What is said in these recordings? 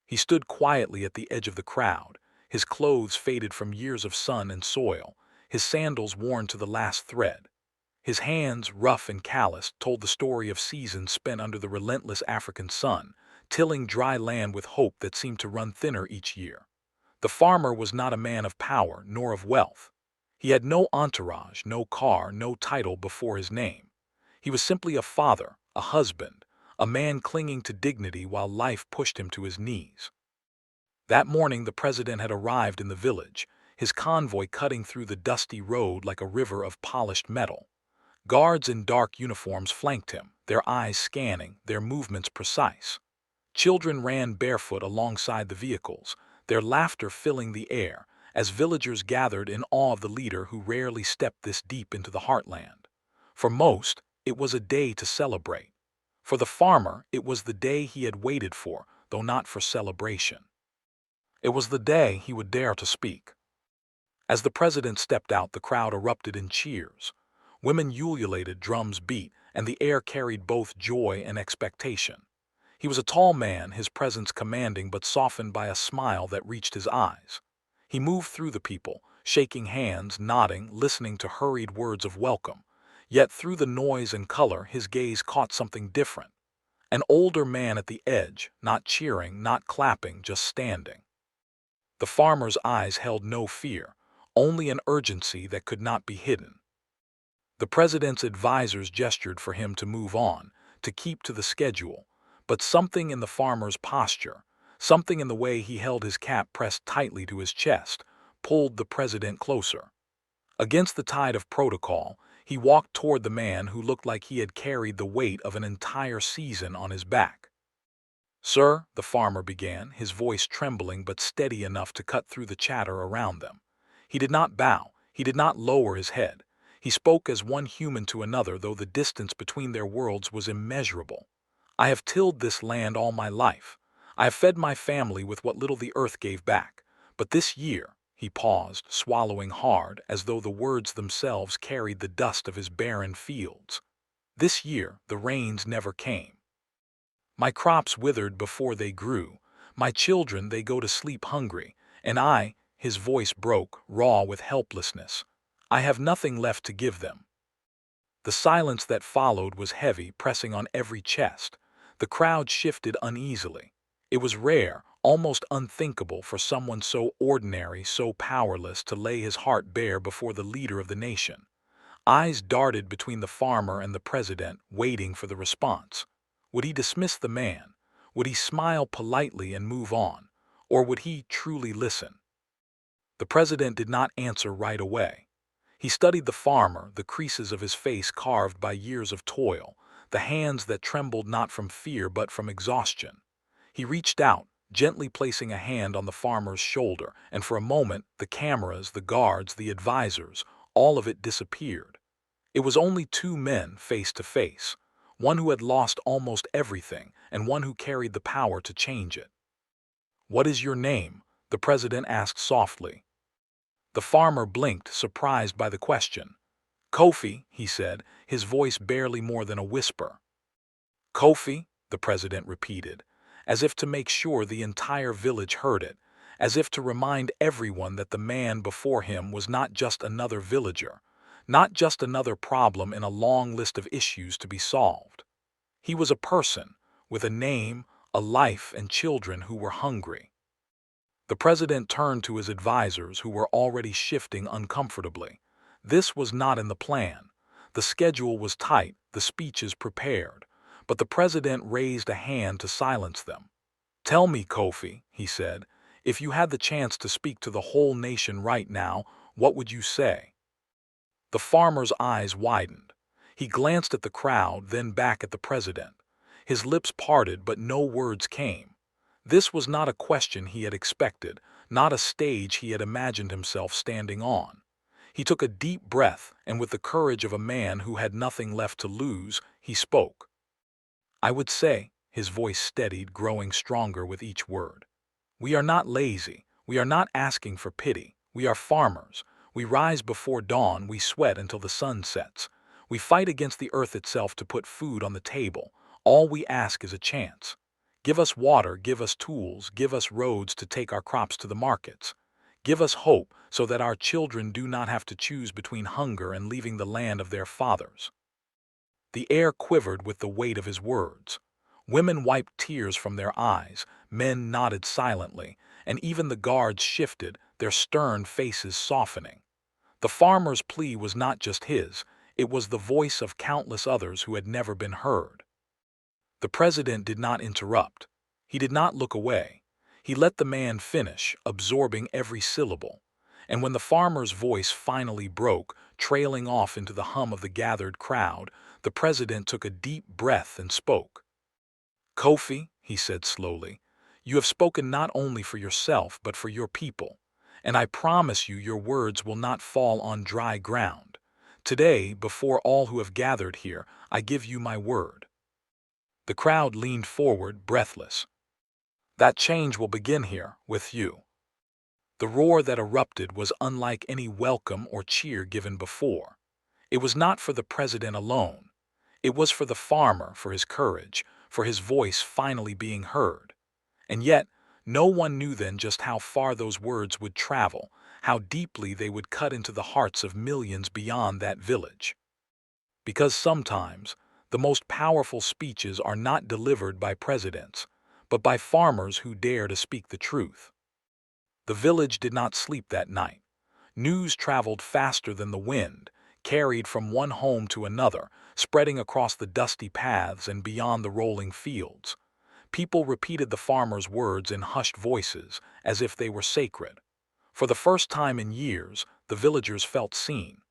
He stood quietly at the edge of the crowd, his clothes faded from years of sun and soil, his sandals worn to the last thread. His hands, rough and calloused, told the story of seasons spent under the relentless African sun, tilling dry land with hope that seemed to run thinner each year. The farmer was not a man of power nor of wealth. He had no entourage, no car, no title before his name. He was simply a father, a husband, a man clinging to dignity while life pushed him to his knees. That morning the president had arrived in the village, his convoy cutting through the dusty road like a river of polished metal. Guards in dark uniforms flanked him, their eyes scanning, their movements precise. Children ran barefoot alongside the vehicles, their laughter filling the air, as villagers gathered in awe of the leader who rarely stepped this deep into the heartland. For most, it was a day to celebrate. For the farmer, it was the day he had waited for, though not for celebration. It was the day he would dare to speak. As the president stepped out, the crowd erupted in cheers. Women ululated, drums beat, and the air carried both joy and expectation. He was a tall man, his presence commanding but softened by a smile that reached his eyes. He moved through the people, shaking hands, nodding, listening to hurried words of welcome. Yet through the noise and color, his gaze caught something different. An older man at the edge, not cheering, not clapping, just standing. The farmer's eyes held no fear, only an urgency that could not be hidden. The president's advisors gestured for him to move on, to keep to the schedule, but something in the farmer's posture, something in the way he held his cap pressed tightly to his chest, pulled the president closer. Against the tide of protocol, he walked toward the man who looked like he had carried the weight of an entire season on his back. "Sir," the farmer began, his voice trembling but steady enough to cut through the chatter around them. He did not bow, he did not lower his head. He spoke as one human to another, though the distance between their worlds was immeasurable. "I have tilled this land all my life. I have fed my family with what little the earth gave back. But this year," he paused, swallowing hard, as though the words themselves carried the dust of his barren fields. "This year, the rains never came. My crops withered before they grew. My children, they go to sleep hungry. And I," his voice broke, raw with helplessness, "I have nothing left to give them." The silence that followed was heavy, pressing on every chest. The crowd shifted uneasily. It was rare, almost unthinkable for someone so ordinary, so powerless, to lay his heart bare before the leader of the nation. Eyes darted between the farmer and the president, waiting for the response. Would he dismiss the man? Would he smile politely and move on? Or would he truly listen? The president did not answer right away. He studied the farmer, the creases of his face carved by years of toil, the hands that trembled not from fear but from exhaustion. He reached out, gently placing a hand on the farmer's shoulder, and for a moment, the cameras, the guards, the advisors, all of it disappeared. It was only two men face to face, one who had lost almost everything and one who carried the power to change it. "What is your name?" the president asked softly. The farmer blinked, surprised by the question. "Kofi," he said, his voice barely more than a whisper. "Kofi," the president repeated, as if to make sure the entire village heard it, as if to remind everyone that the man before him was not just another villager, not just another problem in a long list of issues to be solved. He was a person, with a name, a life, and children who were hungry. The president turned to his advisors, who were already shifting uncomfortably. This was not in the plan. The schedule was tight, the speeches prepared, but the president raised a hand to silence them. "Tell me, Kofi," he said, "if you had the chance to speak to the whole nation right now, what would you say?" The farmer's eyes widened. He glanced at the crowd, then back at the president. His lips parted, but no words came. This was not a question he had expected, not a stage he had imagined himself standing on. He took a deep breath, and with the courage of a man who had nothing left to lose, he spoke. "I would say," his voice steadied, growing stronger with each word, "we are not lazy. We are not asking for pity. We are farmers. We rise before dawn, we sweat until the sun sets. We fight against the earth itself to put food on the table. All we ask is a chance. Give us water, give us tools, give us roads to take our crops to the markets. Give us hope so that our children do not have to choose between hunger and leaving the land of their fathers." The air quivered with the weight of his words. Women wiped tears from their eyes, men nodded silently, and even the guards shifted, their stern faces softening. The farmer's plea was not just his, it was the voice of countless others who had never been heard. The president did not interrupt. He did not look away. He let the man finish, absorbing every syllable. And when the farmer's voice finally broke, trailing off into the hum of the gathered crowd, the president took a deep breath and spoke. "Kofi," he said slowly, "you have spoken not only for yourself but for your people. And I promise you your words will not fall on dry ground. Today, before all who have gathered here, I give you my word." The crowd leaned forward, breathless. "That change will begin here, with you." The roar that erupted was unlike any welcome or cheer given before. It was not for the president alone. It was for the farmer, for his courage, for his voice finally being heard. And yet, no one knew then just how far those words would travel, how deeply they would cut into the hearts of millions beyond that village. Because sometimes, the most powerful speeches are not delivered by presidents, but by farmers who dare to speak the truth. The village did not sleep that night. News traveled faster than the wind, carried from one home to another, spreading across the dusty paths and beyond the rolling fields. People repeated the farmer's words in hushed voices, as if they were sacred. For the first time in years, the villagers felt seen.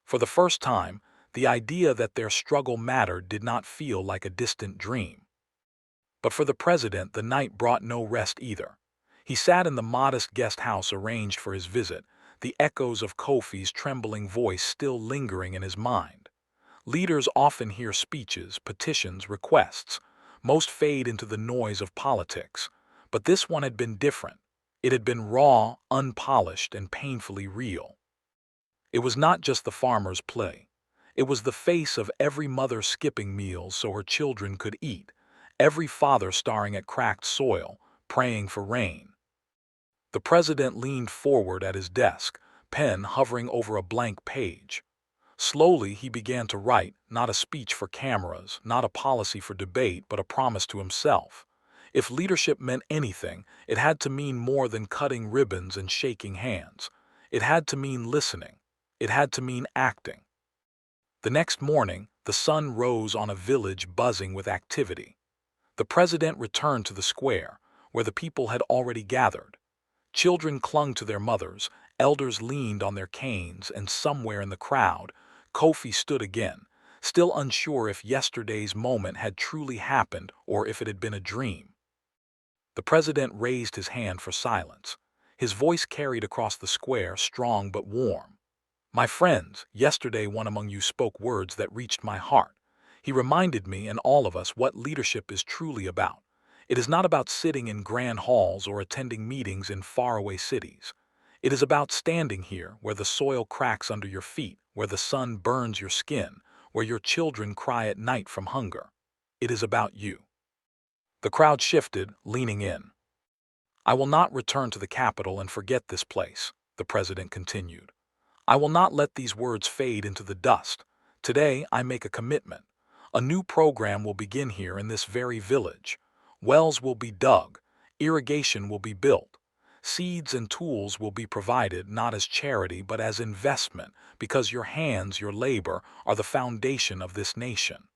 For the first time, the idea that their struggle mattered did not feel like a distant dream. But for the president, the night brought no rest either. He sat in the modest guest house arranged for his visit, the echoes of Kofi's trembling voice still lingering in his mind. Leaders often hear speeches, petitions, requests. Most fade into the noise of politics. But this one had been different. It had been raw, unpolished, and painfully real. It was not just the farmer's plea. It was the face of every mother skipping meals so her children could eat, every father staring at cracked soil, praying for rain. The president leaned forward at his desk, pen hovering over a blank page. Slowly he began to write, not a speech for cameras, not a policy for debate, but a promise to himself. If leadership meant anything, it had to mean more than cutting ribbons and shaking hands. It had to mean listening. It had to mean acting. The next morning, the sun rose on a village buzzing with activity. The president returned to the square, where the people had already gathered. Children clung to their mothers, elders leaned on their canes, and somewhere in the crowd, Kofi stood again, still unsure if yesterday's moment had truly happened or if it had been a dream. The president raised his hand for silence. His voice carried across the square, strong but warm. "My friends, yesterday one among you spoke words that reached my heart. He reminded me and all of us what leadership is truly about. It is not about sitting in grand halls or attending meetings in faraway cities. It is about standing here where the soil cracks under your feet, where the sun burns your skin, where your children cry at night from hunger. It is about you." The crowd shifted, leaning in. "I will not return to the capital and forget this place," the president continued. "I will not let these words fade into the dust. Today I make a commitment. A new program will begin here in this very village. Wells will be dug, irrigation will be built. Seeds and tools will be provided not as charity but as investment, because your hands, your labor, are the foundation of this nation."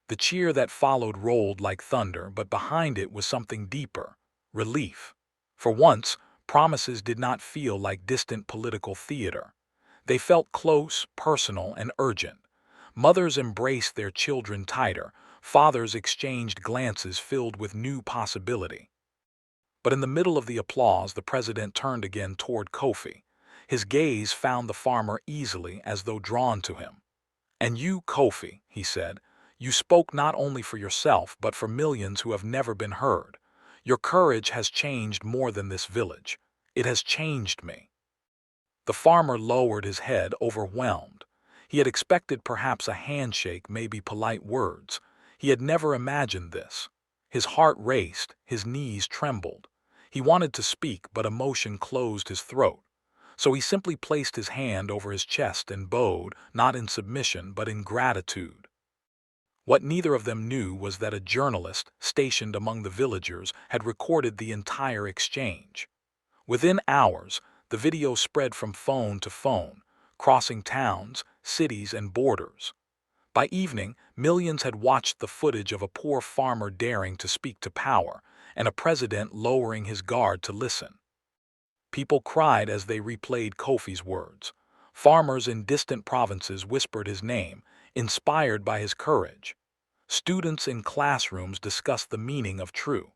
The cheer that followed rolled like thunder, but behind it was something deeper: relief. For once, promises did not feel like distant political theater. They felt close, personal, and urgent. Mothers embraced their children tighter, fathers exchanged glances filled with new possibility. But in the middle of the applause, the president turned again toward Kofi. His gaze found the farmer easily, as though drawn to him. "And you, Kofi," he said, "you spoke not only for yourself but for millions who have never been heard. Your courage has changed more than this village. It has changed me." The farmer lowered his head, overwhelmed. He had expected perhaps a handshake, maybe polite words. He had never imagined this. His heart raced, his knees trembled. He wanted to speak, but emotion closed his throat. So he simply placed his hand over his chest and bowed, not in submission, but in gratitude. What neither of them knew was that a journalist, stationed among the villagers, had recorded the entire exchange. Within hours, the video spread from phone to phone, crossing towns, cities, and borders. By evening, millions had watched the footage of a poor farmer daring to speak to power, and a president lowering his guard to listen. People cried as they replayed Kofi's words. Farmers in distant provinces whispered his name, inspired by his courage. Students in classrooms discussed the meaning of true